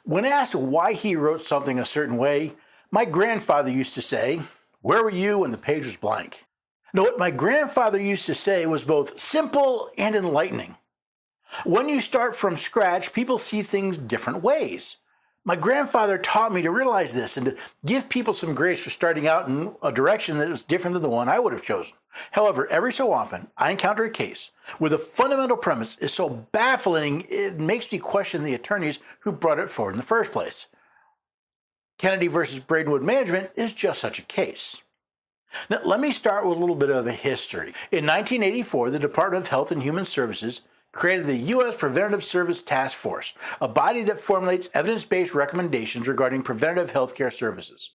When asked why he wrote something a certain way, my grandfather used to say, "Where were you when the page was blank?" Now, what my grandfather used to say was both simple and enlightening. When you start from scratch, people see things different ways. My grandfather taught me to realize this and to give people some grace for starting out in a direction that was different than the one I would have chosen. However, every so often, I encounter a case where the fundamental premise is so baffling it makes me question the attorneys who brought it forward in the first place. Kennedy versus Bradenwood Management is just such a case. Now, let me start with a little bit of a history. In 1984, the Department of Health and Human Services created the U.S. Preventative Service Task Force, a body that formulates evidence-based recommendations regarding preventative health care services.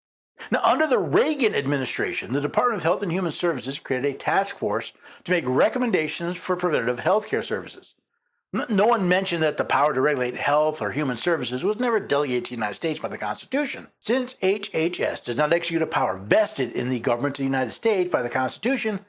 Now, under the Reagan administration, the Department of Health and Human Services created a task force to make recommendations for preventative health care services. No one mentioned that the power to regulate health or human services was never delegated to the United States by the Constitution. Since HHS does not execute a power vested in the government of the United States by the Constitution,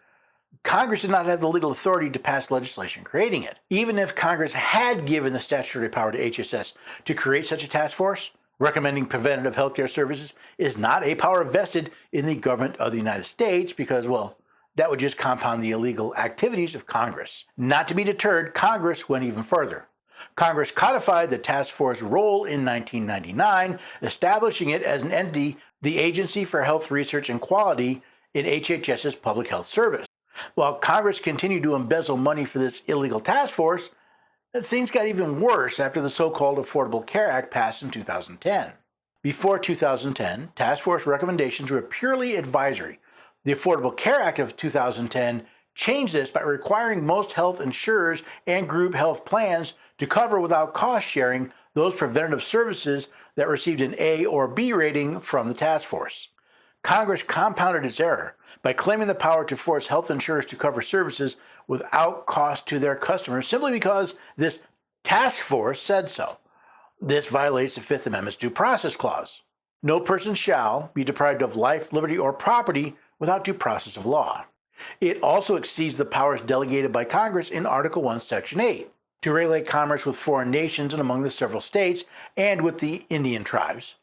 Congress did not have the legal authority to pass legislation creating it. Even if Congress had given the statutory power to HHS to create such a task force, recommending preventative health care services is not a power vested in the government of the United States because, well, that would just compound the illegal activities of Congress. Not to be deterred, Congress went even further. Congress codified the task force role in 1999, establishing it as an entity, the Agency for Health Research and Quality in HHS's public health service. While Congress continued to embezzle money for this illegal task force, things got even worse after the so-called Affordable Care Act passed in 2010. Before 2010, task force recommendations were purely advisory. The Affordable Care Act of 2010 changed this by requiring most health insurers and group health plans to cover without cost sharing those preventative services that received an A or B rating from the task force. Congress compounded its error by claiming the power to force health insurers to cover services without cost to their customers simply because this task force said so. This violates the Fifth Amendment's Due Process Clause. No person shall be deprived of life, liberty, or property without due process of law. It also exceeds the powers delegated by Congress in Article 1, Section 8, to regulate commerce with foreign nations and among the several states and with the Indian tribes,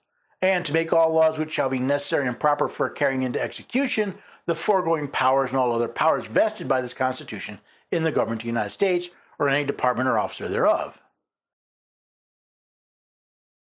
and to make all laws which shall be necessary and proper for carrying into execution the foregoing powers and all other powers vested by this Constitution in the government of the United States or in any department or officer thereof.